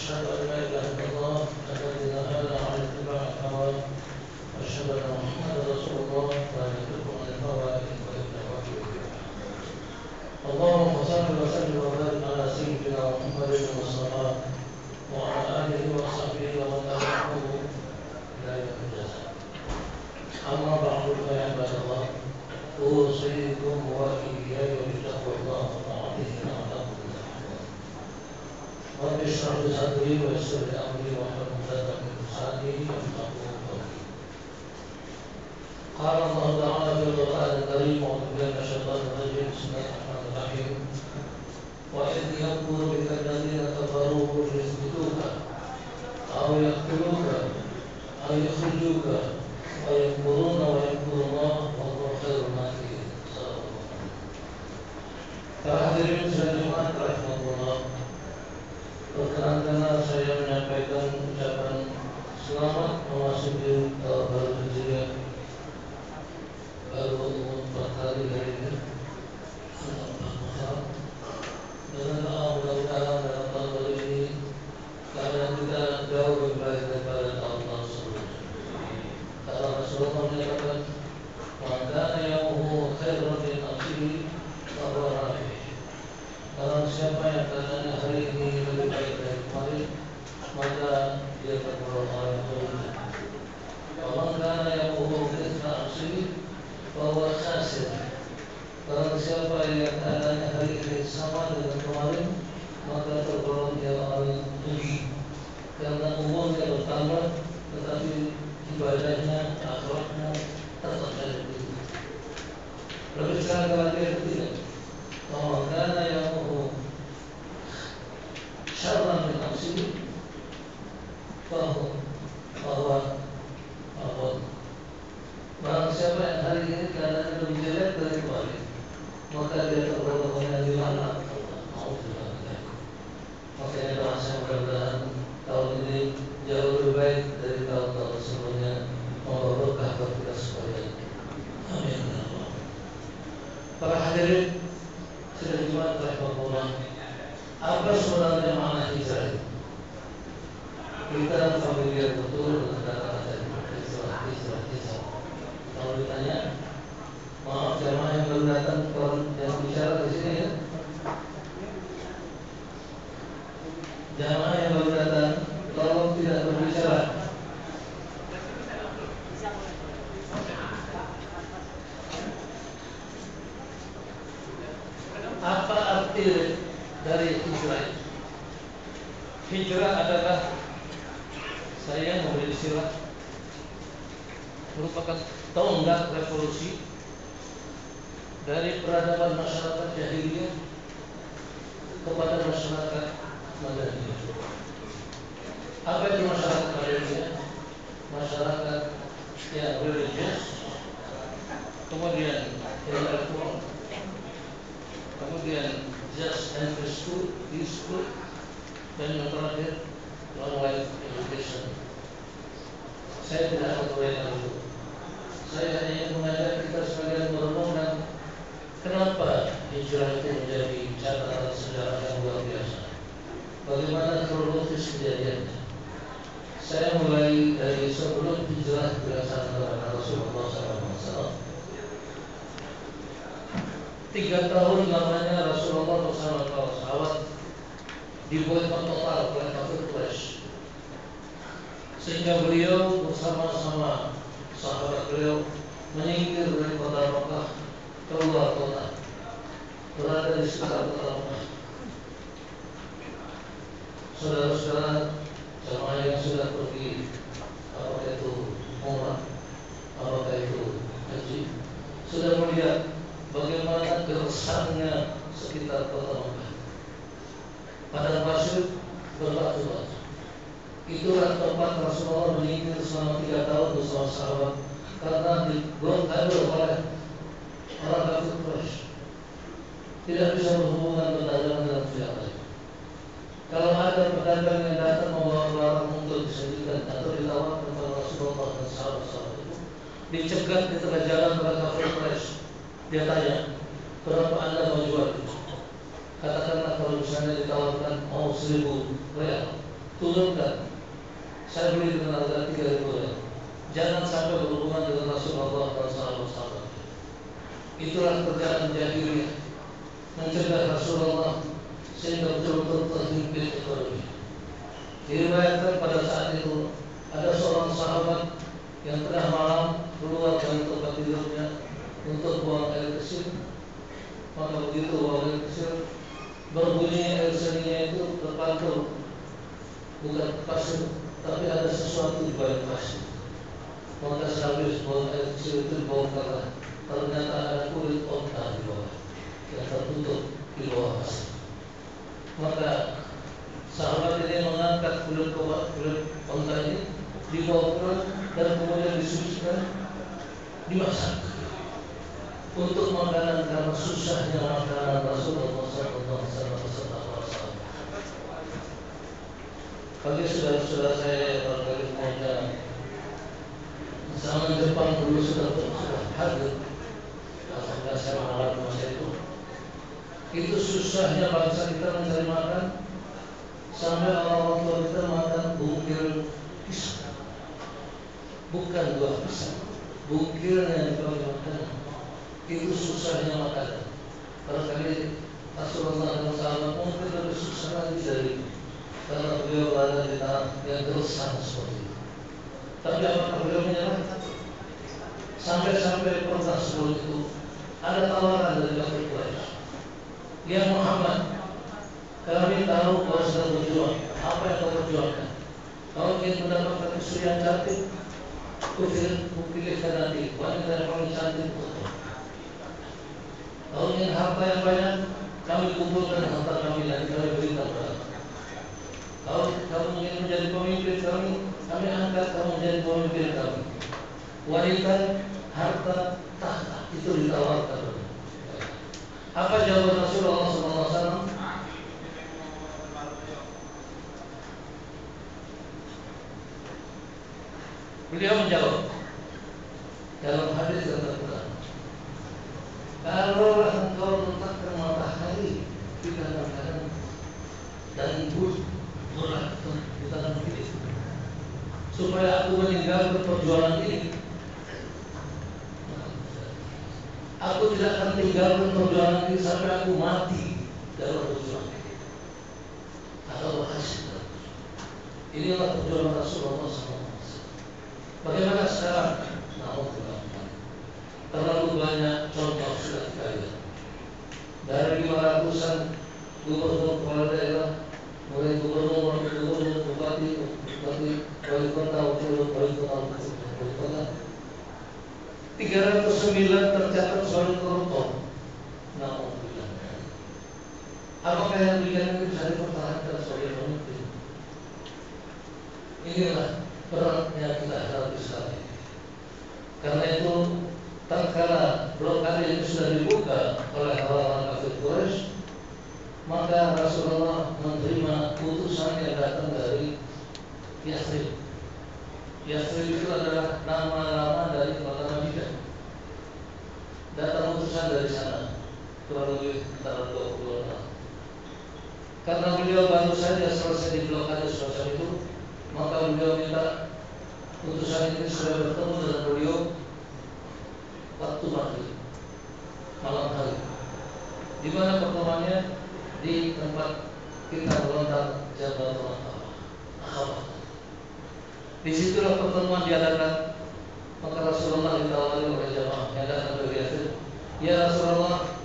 أشهد أن لا إله إلا الله الذي نهانا عن اتباع الهوى وأشهد أن محمدا رسول الله لا يضل عن الهوى إن إلا وحي يوحى. اللهم صل وسلم وبارك على سيدنا محمد المصطفى وعلى آله وصحبه ومن تبعهم إلى يوم الجزاء. أما بعد فيا عباد الله أوصيكم وإياي بتقوى الله وطاعته لعلكم تفلحون. رب اشرح لي صدري ويسر لي أمري واحلل عقدة من لساني يفقهوا قولي. قال الله تعالى في القرآن الكريم أعوذ بالله من الشيطان الرجيم بسم الله الرحمن الرحيم وإذ يمكر بك الذين كفروا ليثبتوك أو يقتلوك أو يخرجوك ويمكرون ويمكر الله والله خير الماكرين. Para hadirin sekalian rahimahullah, perkenankan saya menyampaikan ucapan selamat memasuki tahun baru Hijriah, baru 4 hari hari ini. Dengan doa mudah-mudahan dalam tahun baru ini keadaan kita jauh lebih baik daripada tahun-tahun sebelumnya. Karena Rasulullah menyatakan, "Maka yaumuhu khairun min amsihi wa huwa rafi." Kalau siapa yang keadaannya hari ini lebih baik dari kemarin, maka dia tergolong orang yang beruntung. Kalau kana yaumuhu mithla amsihi wa huwa khasir. Kalau siapa yang keadaannya hari ini sama dengan kemarin, maka tergolong dia orang yang rugi. Karena umurnya bertambah, tetapi ibadahnya, akhlaknya tetap saja begitu. Lebih sekarang lagi yang ketiga, bahwa karena yang syarran min nafsihi bahwa barang siapa yang hari ini keadaannya lebih jelek dari kemarin, maka dia tergolong yang dilaknat Allah. Alhamdulillah. Makanya doa saya mudah-mudahan tahun ini jauh lebih baik dari tahun-tahun sebelumnya. Moga berkah bagi kita sekalian. Amin. Para hadirin sidang Jumat rahimahullah, apa sebenarnya makna hijrah? Kita familiar betul dengan kata-kata hijrah. Kalau ditanya, maaf jamaah yang baru datang, yang bicara di sini ya. Jamaah yang baru datang, tolong tidak berbicara. Apa arti dari hijrah? Hijrah adalah saya memberi istilah merupakan tonggak revolusi dari peradaban masyarakat jahiliyah kepada masyarakat Madaniyah. Apa itu masyarakat Madaniyah? Masyarakat yang religius, kemudian intelektual, kemudian just and peaceful, dan yang terakhir non-life education. Saya tidak akan berbicara dulu. Saya hanya mengajak kita sekalian merenungkan kenapa hijrah itu menjadi catatan sejarah yang luar biasa. Bagaimana kronologis kejadiannya? Saya mulai dari sebelum hijrah dilaksanakan oleh Rasulullah SAW. 3 tahun lamanya Rasulullah bersama para sahabat diboikot total oleh kafir Quraisy, sehingga beliau bersama-sama sahabat beliau menyingkir dari kota Makkah keluar kota, berada di sekitar kota Makkah. Saudara-saudara jamaah yang sudah pergi, apakah itu umrah, apakah itu haji, sudah melihat bagaimana keresahannya sekitar kota Makkah. Padang pasir berbatu-batu. Itulah tempat Rasulullah menyingkir selama 3 tahun bersama sahabat, karena dibongkar oleh orang kafir Quraisy. Tidak bisa berhubungan berdagang dengan pihak lain. Kalau ada pedagang yang datang membawa barang untuk disajikan atau ditawarkan kepada Rasulullah dan sahabat-sahabat itu, dicegat di tengah jalan oleh kafir Quraisy. Dia tanya, berapa Anda mau jual itu? Katakanlah kalau misalnya ditawarkan mau 1000 real, turunkan. Saya beri dengan harga 3.000 rial. Jangan sampai berhubungan dengan Rasulullah dan sahabat-sahabat. Itulah kerjaan jahiliyah, mencegah Rasulullah sehingga betul-betul terhimpit ekonomi. Diriwayatkan pada saat itu ada seorang sahabat yang tengah malam keluar dari tempat tidurnya untuk buang air kecil. Maka begitu buang air kecil, berbunyi air seninya itu terpantul, bukan pasir, tapi ada sesuatu di balik pasir. Maka sehabis buang air kecil itu dibongkar, ternyata ada kulit onta di bawah yang tertutup di bawah pasir. Maka sahabat ini mengangkat kulit onta ini, dibawa pulang dan kemudian disucikan, dimasak untuk makanan karena susahnya makanan Rasulullah SAW beserta para sahabat. Bagi saudara-saudara saya barangkali punya zaman Jepang dulu sudah hadir. Alhamdulillah saya mengalami masa itu. Itu susahnya bangsa kita mencari makan sampai orang tua kita makan bungkil pisang, bukan buah pisang, bungkilnya dipakai makanan. Itu susahnya makanan. Barangkali Rasulullah dan sahabat mungkin lebih susah lagi dari itu, karena beliau berada di tanah yang gersang seperti itu. Tapi apakah beliau menyerah? Sampai-sampai pernah sebelum itu ada tawaran dari kafir Quraisy. Ya Muhammad, kami tahu kau sedang berjuang. Apa yang kau perjuangkan? Kau ingin mendapatkan istri yang cantik, kupilihkan nanti wanita yang paling cantik untukmu. Kau ingin harta yang banyak, kami kumpulkan harta kami dan kami berikan kepada kamu ingin menjadi pemimpin kami angkat kamu menjadi pemimpin kami. Wanita, harta, tahta itu ditawarkan. Apa jawaban Rasulullah SAW? Beliau menjawab dalam hadis yang terkenal, kalau engkau letakkan matahari di kanan dan bulan di tangan kiri, supaya aku meninggalkan perjuangan ini, aku tidak akan tinggalkan perjuangan ini sampai aku mati dalam perjuangan atau berhasil. Inilah perjuangan Rasulullah SAW. Bagaimana sekarang? Terlalu banyak contoh sudah kita lihat. Dari 500-an gubernur kepala daerah, mulai gubernur, bupati, wali kota, wali kota, 309 tercatat sebagai koruptor. Alhamdulillah. Apakah yang demikian ini bisa dipertahankan sebagai pemimpin? Inilah beratnya kita hadapi saat ini. Karena itu, tatkala blokade ini sudah dibuka oleh orang-orang kafir Quraisy, maka Rasulullah menerima utusan yang datang dari Yathrib. Yathrib itu adalah nama-nama dari kota Madinah. Datang utusan dari sana, kurang lebih antara 20 tahun. Karena beliau baru saja selesai di blokade semacam itu, maka beliau minta utusan ini sudah bertemu dengan beliau waktu maghrib, malam hari. Di mana pertemuannya? Di tempat kita melontar Jabatul Aqabah. Di situlah pertemuan diadakan. Maka Rasulullah ditawari oleh jamaah yang datang dari Yathrib. Ya Rasulullah,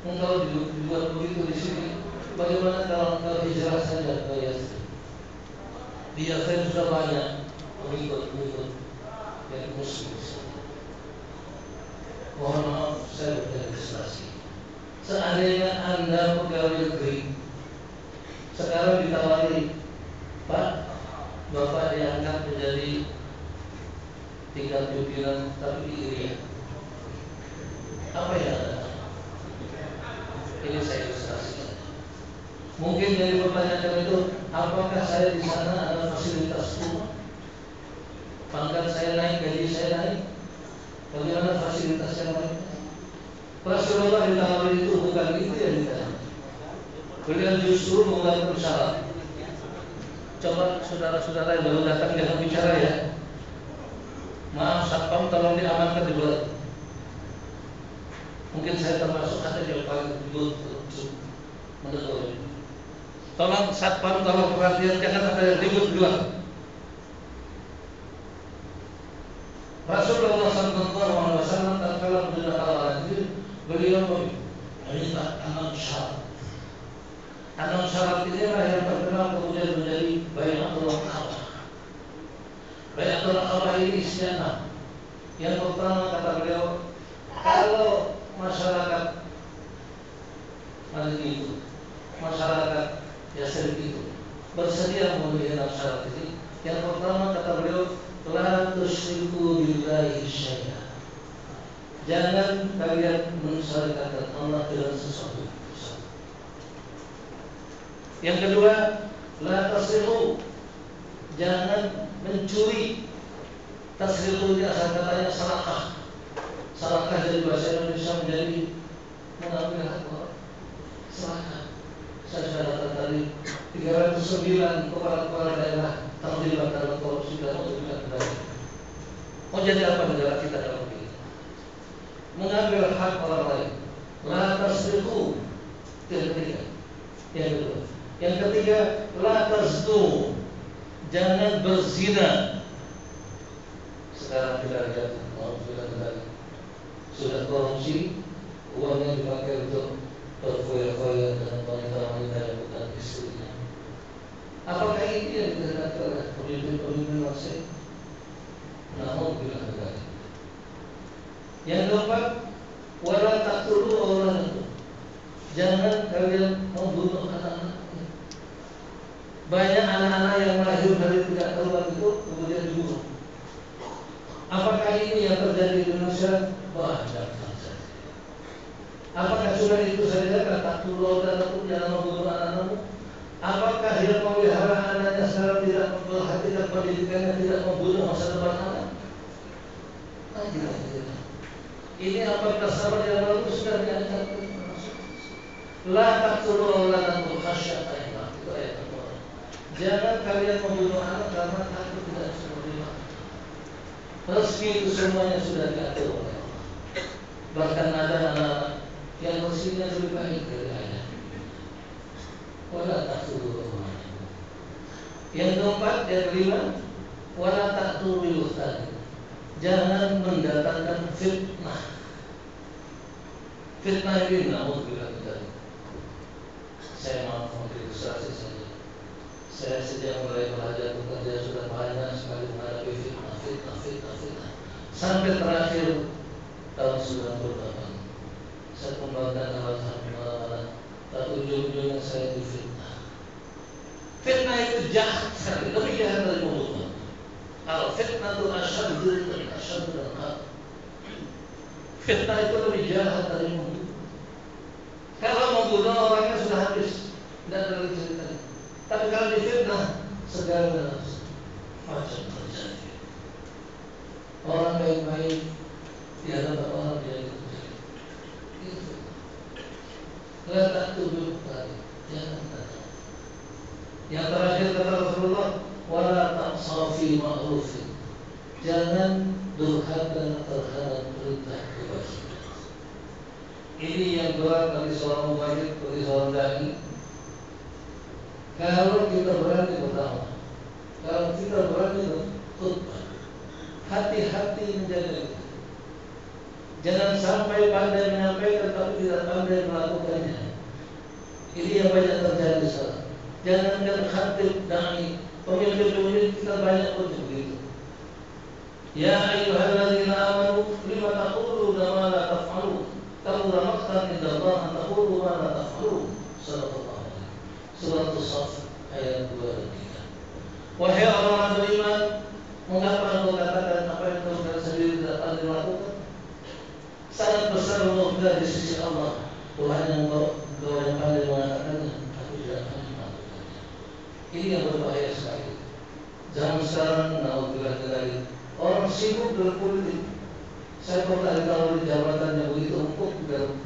engkau dibuat begitu di sini. Bagaimana kalau engkau hijrah saja ke Yathrib? Di Yathrib sudah banyak pengikut-pengikut yang muslim. Mohon maaf, saya berregistrasi. Seandainya Anda pegawai negeri, sekarang ditawari, Pak, Bapak diangkat menjadi tingkat pimpinan tapi di Irian, apa yang Anda? Ini saya ilustrasikan. Mungkin dari pertanyaan itu, apakah saya di sana ada fasilitas umum? Pangkat saya naik, gaji saya naik. Bagaimana fasilitas yang lain? Rasulullah ditawari itu bukan itu yang ditanya. Beliau justru mengatakan syarat. Coba saudara-saudara yang baru datang jangan bicara ya. Maaf, satpam tolong diamankan di luar. Mungkin saya termasuk ada yang paling ribut menegur. Tolong satpam, tolong perhatian, jangan ada yang ribut di luar. Rasulullah SAW tatkala mendengar al-Anjil, beliau meminta 6 syarat. 6 syarat inilah yang terkenal kemudian menjadi Bai'atul Aqabah. Bai'atul Aqabah ini isinya 6. Yang pertama kata beliau, kalau masyarakat Madinah itu, masyarakat Yasrib itu bersedia memenuhi 6 syarat ini, yang pertama kata beliau, la tusyriku billahi syai'an. Jangan kalian mensyarikatkan Allah dengan sesuatu. Yang kedua, la tasriqu. Jangan mencuri. Tasriqu itu asal katanya sarakah. Sarakah dari bahasa Indonesia menjadi mengambil hak orang. Sarakah. Saya sudah katakan tadi 309 kepala-kepala daerah terlibat dalam korupsi dan mengumpulkan negara. Mau jadi apa negara kita dalam ini? Mengambil hak orang lain. La tasriqu. Yang ketiga. Yang kedua. Yang ketiga, la taznu. Jangan berzina. Sekarang kita lihat, sudah korupsi, uangnya dipakai untuk berfoya-foya dengan wanita-wanita yang bukan istrinya. Apakah ini yang dikatakan oleh pemimpin-pemimpin bangsa? Namun bila negara. Yang keempat, wala taqtulu auladakum. Jangan kalian membunuh anak-anak. Banyak anak-anak yang lahir dari tidak karuan itu kemudian dibunuh. Apakah ini yang terjadi di Indonesia? Banyak saja. Apakah sudah itu saja kata taqtulu auladakum, jangan membunuh anak-anakmu? Apakah dia memelihara anaknya secara tidak memperhatikan pendidikannya, tidak membunuh masa depan anak? Tidak. Ini apakah sahabat yang lalu sudah diancam? La taqtulu auladakum khasyata imlaq. Itu ayat Al-Quran. Jangan kalian membunuh anak karena takut tidak bisa menerima. Rezeki itu semuanya sudah diatur oleh Allah. Bahkan ada anak yang rezekinya lebih baik dari ayah. Wala taqtulu auladakum. Yang keempat, yang kelima, wala taqtulu ukhtan. Jangan mendatangkan fitnah. Fitnah ini namun bila terjadi. Saya maaf mengilustrasi saja. Saya sejak mulai belajar bekerja sudah banyak sekali menghadapi fitnah. Sampai terakhir tahun 98 saya kembangkan alasan mana-mana, tapi ujung-ujungnya saya difitnah. Fitnah itu jahat sekali, lebih jahat dari pembunuhan. Al-fitnah itu asyaddu dan fitnah itu lebih jahat dari membunuh. Kalau membunuh orangnya sudah habis, tidak ada lagi ceritanya. Tapi kalau difitnah, segala macam terjadi. Orang baik-baik di hadapan orang dia terjadi. Itu. Letak tubuh tadi, jangan datang. Yang terakhir kata Rasulullah, wala taqsaw fi ma'rufin. Jangan durhaka terhadap perintah kewajiban. Ini yang berat bagi seorang mubalik, bagi seorang dai. Kalau kita berani berdakwah, kalau kita berani berkhutbah, hati-hati menjaga itu. Jangan sampai pandai menyampaikan tapi tidak pandai melakukannya. Ini yang banyak terjadi sekarang. Jangan khatib dai, pemimpin-pemimpin kita banyak pun begitu. Ya ayyuhalladzina amanu lima taquluna ma la taf'alun. Kabura maqtan indallah an taqulu ma la taf'alun. Surat As-Saff ayat 2 dan 3. Wahai orang-orang beriman, mengapa engkau katakan apa yang kau katakan sendiri tidak pandai melakukan? Sangat besar untuk kita di sisi Allah. Tuhan yang engkau yang pandai mengatakannya, tapi tidak pandai melakukannya. Ini yang berbahaya sekali. Zaman sekarang, naudzubillah dari orang sibuk dengan politik. Saya pernah ditawari jabatan yang begitu empuk dalam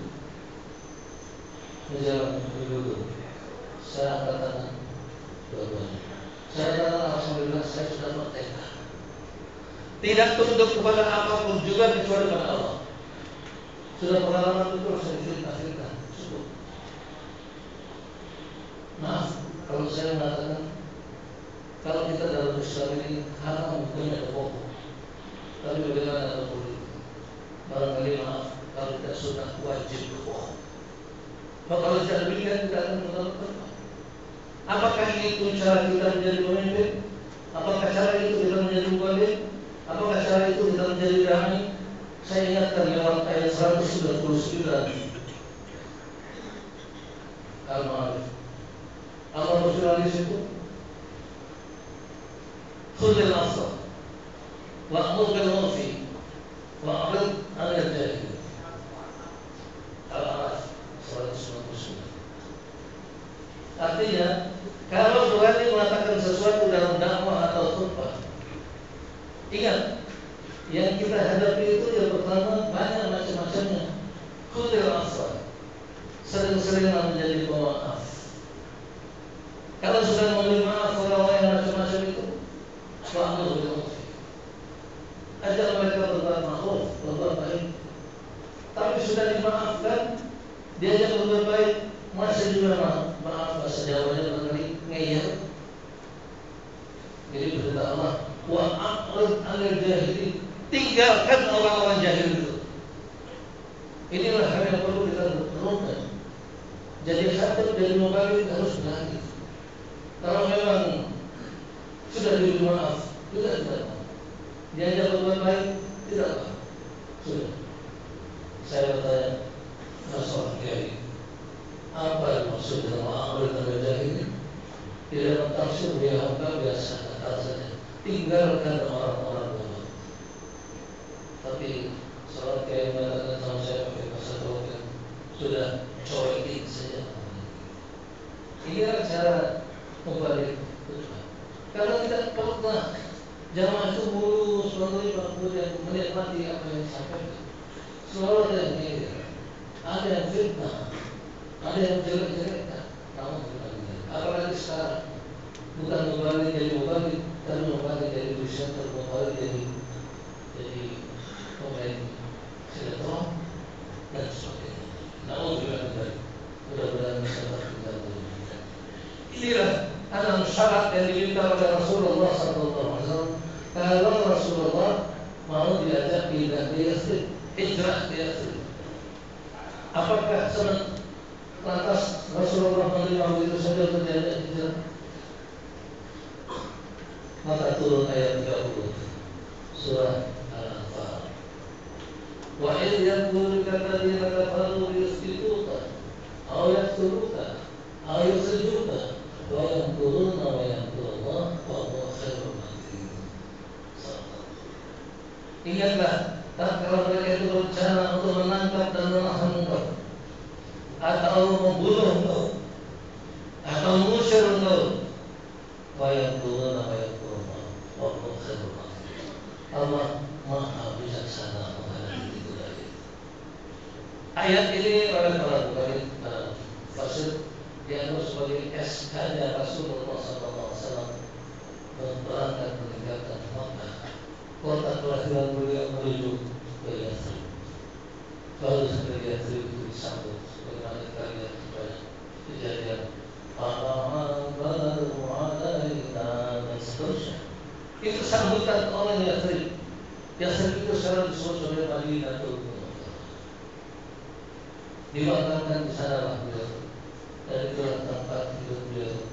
menjalankan pemilu. Saya angkat tangan dua-duanya. Saya katakan alhamdulillah saya sudah merdeka. Tidak tunduk kepada apapun juga kecuali kepada Allah. Sudah pengalaman betul saya cerita-cerita. Cukup. Maaf kalau saya mengatakan kalau kita dalam Islam ini haram hukumnya ada pokok. Tapi bagaimana kalau politik? Barangkali maaf kalau kita sudah wajib berbohong. Kalau tidak demikian kita akan menolak. Apakah itu cara kita menjadi pemimpin? Apakah cara itu kita menjadi pemimpin? Apakah cara itu kita menjadi damai? Saya ingatkan lewat ayat 139 Al-Ma'arif. Allah berfirman di situ, "Khudil afwa wa'mur bil 'urfi wa'rid 'anil jahilin." Al-A'raf 199. Artinya, kalau berani mengatakan sesuatu dalam dakwah atau khutbah, ingat, yang kita hadapi itu yang pertama banyak macam-macamnya. Khudil afwa, sering-seringlah menjadi pemaaf. Kalau sudah memberi maaf orang yang macam-macam itu, wa'mur bil 'urfi, ajak mereka berbuat ma'ruf, berbuat baik. Tapi sudah dimaafkan, diajak berbuat baik, masih juga maaf bahasa Jawanya barangkali ngeyel. Jadi berkata Allah, wa'rid 'anil jahilin, tinggalkan orang-orang jahil itu. Inilah hal yang perlu kita renungkan. Jadi khatib dari mubalik harus berani. Kalau memang sudah diberi maaf, tidak maaf. Diajak berbuat baik, tidak apa. Sudah. Saya bertanya, masalah kiai, apa yang maksud dengan wa'rid 'anil jahilin? Di dalam tafsir dia hamka biasa kata saja, tinggalkan orang-orang bodoh. Tapi seorang kiai mengatakan sama saya pakai bahasa Tauhid, sudah coekin saja. Ini adalah cara membalik. Kalau tidak pernah jamaah itu mulus kemudian menikmati apa yang disampaikan, selalu ada yang ngeyel, ada yang fitnah, ada yang jelek-jelekkan. Apalagi sekarang bukan membalik jadi membalik, tapi membalik jadi presenter, membalik jadi pemain sinetron dan sebagainya. Namun juga dari mudah-mudahan masyarakat kita berjaya. Inilah enam syarat yang diminta oleh Rasulullah SAW. Kalau Rasulullah mau diajak pindah ke Yathrib, hijrah ke Yathrib, apakah lantas Rasulullah menerima begitu saja untuk diajak hijrah? Maka turun ayat 30 surah Al-Anfal. Wa idh yaqulu alladziina kafaru yusbituka aw yaqtuluka aw yukhrijuka wa yamkuruna wa yamkurullah wa huwa khairul makirin. Ingatlah, tatkala mereka itu berencana untuk menangkap dan menahan engkau, atau membunuh engkau, atau mengusir engkau, wa yamkuruna wa yamkurullah wa huwa khairul makirin. Allah Maha bijaksana menghadapi itu dari. Ayat ini oleh para ulama fasir dianggap sebagai SK-nya Rasulullah SAW berangkat meninggalkan Makkah, kota kelahiran beliau, menuju ke Yathrib. Lalu sampai Yathrib itu disambut sebagaimana kita lihat pada kejadian Al-Baru alaina dan seterusnya. Itu sambutan orang Yathrib. Yathrib itu sekarang disebut sebagai Madinatul Munawwarah. Dimakamkan di sanalah beliau, dan itulah tempat hidup beliau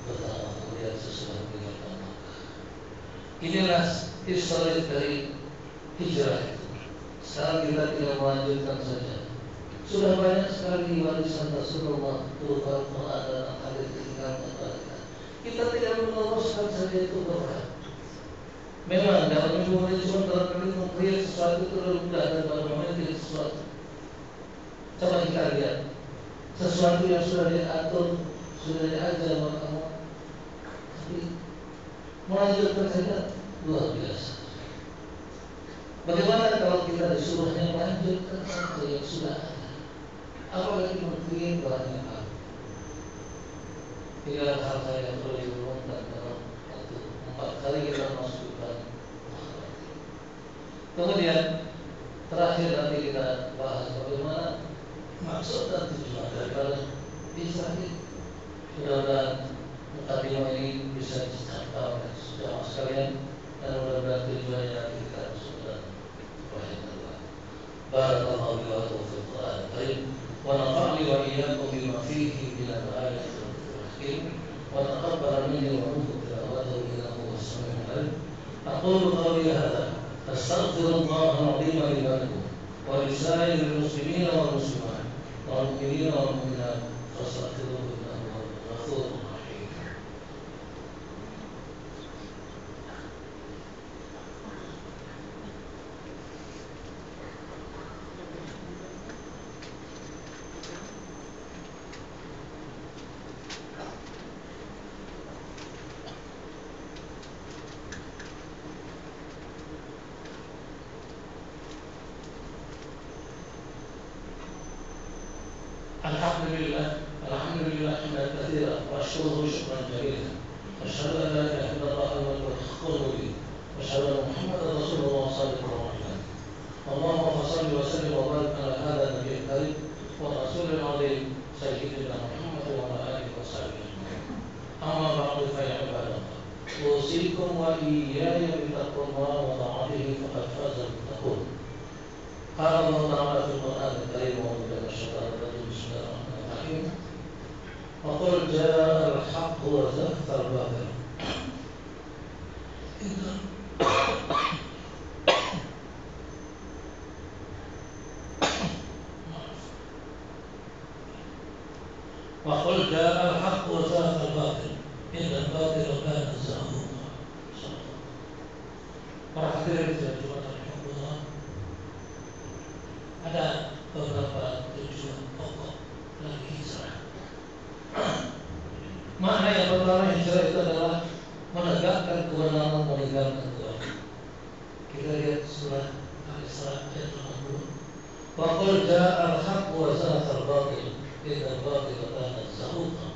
pertama kemudian sesudah meninggalkan Makkah. Inilah histori dari hijrah itu. Sekarang kita tinggal melanjutkan saja. Sudah banyak sekali warisan Rasulullah berupa Quran dan hadis ditinggalkan kepada kita. Kita tidak meneruskan saja itu berat. Memang dalam ilmu manajemen barangkali mengkreat sesuatu itu lebih mudah daripada memiliki sesuatu. Coba kita lihat sesuatu yang sudah diatur, sudah diajar oleh Allah, tapi melanjutkan saja luar biasa. Bagaimana kalau kita disuruhnya melanjutkan saja yang sudah ada? Apalagi mengkreat banyak hal. Tiga hal saya yang perlu diurungkan dalam 4 kali kita masukkan. Kemudian terakhir nanti kita bahas bagaimana maksud dan tujuan daripada hijrah ini. Mudah-mudahan mukadimah ini bisa dicapai oleh jamaah sekalian dan mudah-mudahan tujuannya nanti kita masuk dalam rahmat Allah. Barakallahu li wa lakum fil Qur'anil Karim wa nafa'ani wa iyyakum bima fihi min al-ayati wal hakim wa taqabbal minni wa minkum tilawatahu innahu was-sami'ul 'alim. Aqulu qawli hadha astaghfirullah al-'azim li wa lakum wa li sa'iril muslimina wal muslimat wal mu'minina wal mu'minat fastaghfiruhu innahu huwal ghafurur rahim. Alhamdulillah hamdan katsiran wa asykuruhu syukran jazilan. Asyhadu an la ilaha illallah wahdahu la syarika lahu wa asyhadu anna Muhammadar Rasulullah sallallahu alaihi wasallam. Allahumma shalli wa sallim wa barik ala hadha nabiyil karim wa rasulil azim sayyidina Muhammad wa ala alihi wa sahbihi ajma'in. Amma ba'du fa ya ibadallah. Usikum wa iyaya bi taqwallahi wa ta'atihi faqad faza al-muttaqun. Qala Allah ta'ala fil Qur'anil Karim wa a'udzu billahi Bismillahirrahmanirrahim. Wa qul jaa'a al-haqq wa zahaqa al-batil. Wa qul jaa'a al-haqq wa zahaqa al-batil. Inna al-batila kana zahuqa. Para hadirin yang dirahmati, ada beberapa tujuan pokok dari hijrah. Makna yang pertama hijrah itu adalah menegakkan kebenaran, meninggalkan kebatilan. Kita lihat surah Al-Isra ayat 60. Wa qul jaa'a al-haqq wa zahaqa al-batil inna al-batila kana zahuqa.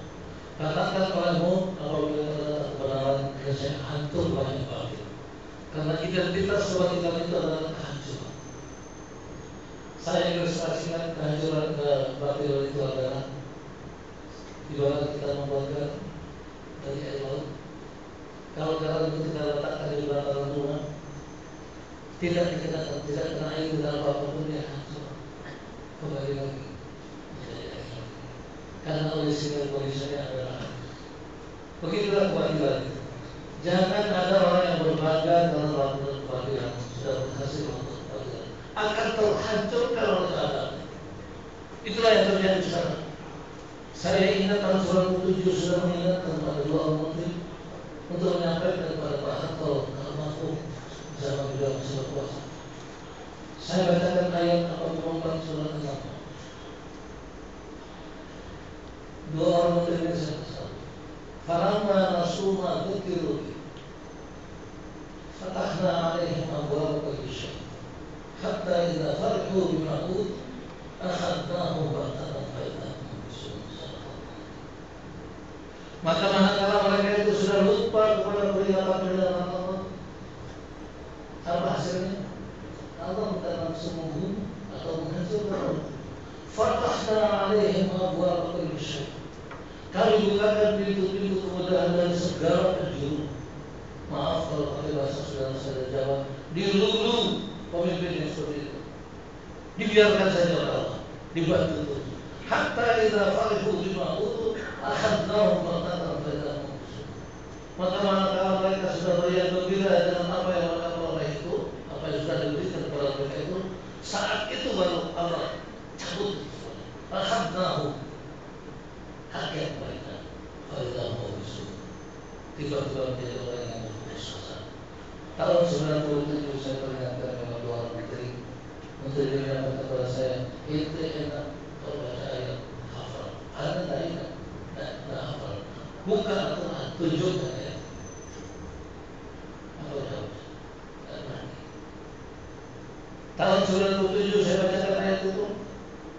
Katakan olehmu apabila datang kebenaran, kemudian hancurlah yang batil. Karena identitas kebatilan itu adalah kehancuran. Saya ilustrasikan kehancuran kebatilan itu adalah ibarat kita membuat dari air laut. Kalau garam itu kita letakkan di belakang rumah, tidak kena air, tidak apa-apa pun dia hancur, kembali lagi menjadi air lagi. Karena kondisinya adalah hancur. Begitulah kebatilan itu. Jangan ada orang yang berbangga dalam melakukan kebatilan, sudah berhasil melakukan kebatilan, akan terhancurkan oleh keadaan. Itulah yang terjadi sekarang. Saya ingat tahun 97 sudah mengingatkan kepada dua orang menteri untuk menyampaikan kepada Pak Harto almarhum zaman beliau masih berkuasa. Saya bacakan ayat 44 surat An-Nahl. Dua orang menteri ini saya pesan. Falamma nasu ma dzukiru bihi fatahna 'alaihim abwaaba kulli syai' hatta idza farihu bima utu akhadnahum baghtatan fa idza hum mublisun. Maka manakala mereka itu sudah lupa kepada peringatan Allah, apa hasilnya? Allah bukan langsung membunuh atau menghancurkan. Fatahna 'alaihim abwaaba kulli syai'. Kami bukakan pintu-pintu kemudahan dari segala penjuru. Maaf kalau pakai bahasa saudara Jawa, dilulu pemimpin yang seperti itu. Dibiarkan saja oleh Allah, dibantu terus. Hatta idza farihu bima utu akhadnahum baghtatan fa idza hum mublisun. Maka manakala mereka sudah meriah gembira dengan apa yang mereka peroleh itu, apa yang sudah diberikan kepada mereka itu, saat itu baru Allah cabut. Akhadnahum, kaget mereka. Fa idza hum mublisun. Tiba-tiba menjadi orang yang berputus asa. Tahun 97 saya peringatkan dengan dua orang menteri. Menteri yang kepada saya, itu enak kalau baca ayat hafal. Anda tidak ingat, tidak hafal. Buka Al-Quran, tunjukkan ayat. Apa jawab? Tidak berani. Tahun 97 saya bacakan ayat itu,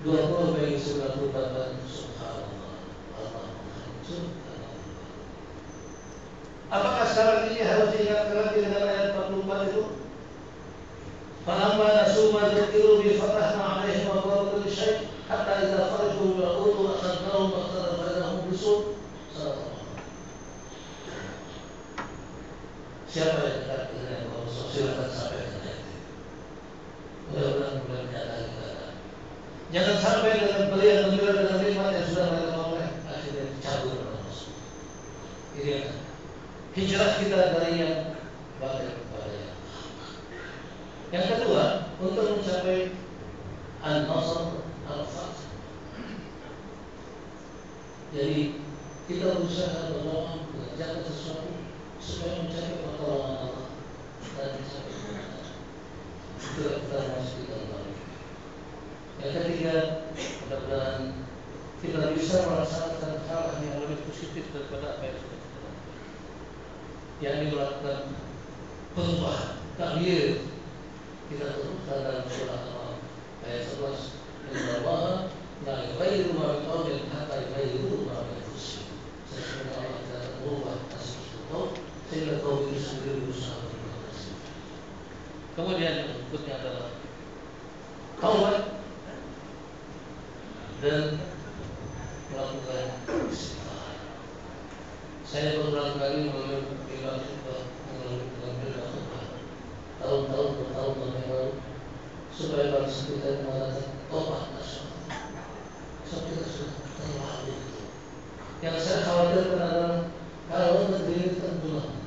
20 Mei 98, subhanallah, Allah menghancurkan Allah. Apakah sekarang ini harus diingatkan lagi dengan ayat 44 itu? Falamma nasu ma dzukiru bi fatahna 'alaihim abwaaba kulli syai' hatta idza kharaju min al-utu akhadnahum akhadhan ghayrahum bisu'. Siapa yang dekat dengan Allah? Silakan sampaikan ayat itu. Mudah-mudahan mulai menyadari keadaan. Jangan sampai dengan beliau gembira dengan nikmat yang sudah mereka peroleh akhirnya dicabut oleh Allah. Ini hijrah kita dari yang baik kepada yang kedua, untuk mencapai an-nasr al-fath. Jadi kita berusaha berdoa mengerjakan sesuatu supaya mencapai pertolongan Allah dan mencapai kemenangan. Itulah kita masuk di dalam. Yang ketiga, mudah-mudahan kita bisa melaksanakan hal yang lebih positif daripada apa yang sudah kita lakukan. Yang melakukan perubahan, takdir. Kita teruskan dalam surah Al-An'am ayat 11. Inna Allah la yughayyiru ma biqaumin hatta yughayyiru ma bi anfusihim. Sesungguhnya Allah tidak akan merubah nasib sesuatu sehingga kaum itu sendiri berusaha berubah nasib. Kemudian yang berikutnya adalah taubat dan melakukan istighfar. Saya beberapa kali mengambil tahun-tahun bertahun-tahun yang lalu supaya bangsa kita mengadakan tobat nasional. So kita sudah terlalu itu. Yang saya khawatirkan adalah kalau negeri ini tenggelam,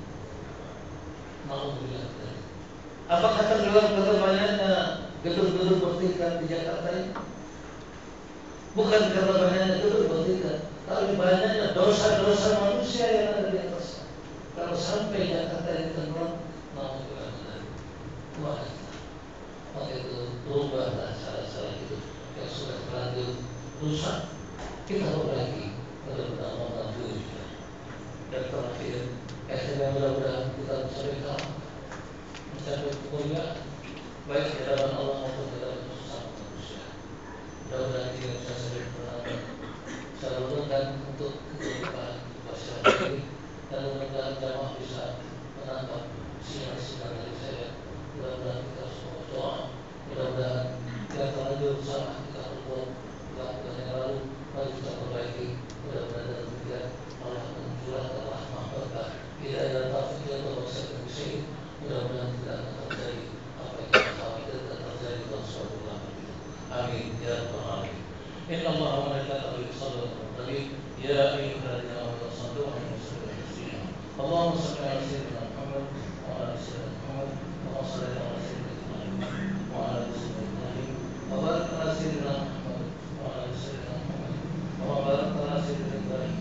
alhamdulillah. Apakah tenggelam karena banyaknya gedung-gedung bertingkat di Jakarta ini? Bukan karena banyaknya gedung bertingkat, tapi banyaknya dosa-dosa manusia yang ada di atasnya. Kalau sampai Jakarta ini tenggelam, alhamdulillah. Wah, maka itu berubahlah cara-cara hidup yang sudah terlanjur rusak. Kita perbaiki, mudah-mudahan Allah mengampuni kita. Dan terakhir, akhirnya mudah-mudahan kita mencapai kemuliaan baik di hadapan Allah maupun di hadapan sesama manusia. Mudah-mudahan kita bisa saling berdoa. Saya doakan untuk kehidupan masyarakat ini dan mudah-mudahan jamaah bisa menangkap sinyal-sinyal dari saya. Mudah-mudahan kita semua berdoa. Mudah-mudahan yang terlanjur salah kita perbuat lakukan yang lalu, mari kita perbaiki. Mudah-mudahan dalam demikian Allah mencurahkan rahmah berkah hidayah dan taufik yang berbangsa dan bersih. Mudah-mudahan tidak akan terjadi apa yang kita khawatirkan terjadi dalam suatu ulama itu. Amin ya rabbal alamin. Inna Allah wa malaikatahu yusholluna 'alan nabi ya ayyuhalladzina amanu shallu 'alaihi wa sallimu taslima. Allahumma shalli 'ala sayyidina Muhammad wa 'ala sayyidina Muhammad wa salli 'ala sayyidina Ibrahim wa 'ala sayyidina Ibrahim wa barik 'ala sayyidina Muhammad wa 'ala sayyidina Muhammad wa barik 'ala sayyidina Ibrahim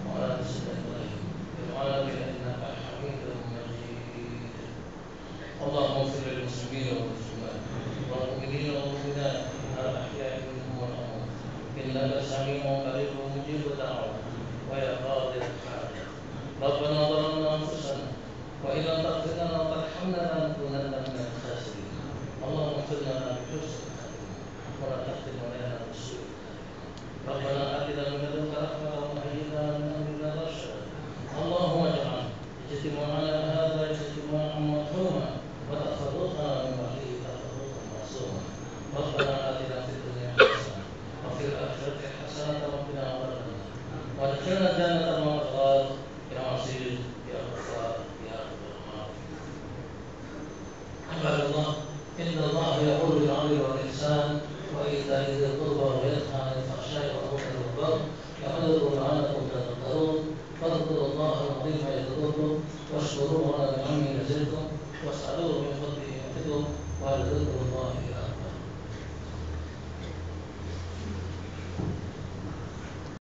wa 'ala sayyidina Ibrahim fil 'alamin innaka Hamidum Majid. Allahumma ighfir lil muslimin wal muslimat wal mu'minin wal mu'minat al-ahya'i minhum wal amwat innaka sami'un qaribun mujibud da'wat wa ya qadil al-hajat. Rabbana zalamna anfusana wa in lam taghfir lana wa tarhamna lanakunanna minal khasirin. Allahumma ighfir lana bi husnil khatimah wa la tahtim alaina bi su'il khatimah. Rabbana atina min ladunka rahmatan wa hayyi lana min amrina rashada. Allahumma ij'al ijtima'ana hadha ijtima'an marhuma wa tafarruqana min ba'dihi tafarruqan ma'suma. Rabbana atina fid dunya hasanah wa fil akhirati hasanah wa qina adzaban nar. Wa adkhilna jannata ma'al abrar ya aziz ya ghaffar ya rabbal alamin. Ibadallah, inna Allah ya'muru bil 'adli wal ihsan wa ita'i dzil qurba wa yanha 'anil fahsya'i wal munkari wal baghi ya'idhukum la'allakum tadhakkarun. Fadhkurullaha al-'azima yadhkurkum washkuruhu 'ala ni'amihi yazidkum was'aluhu min fadlihi yu'tikum wa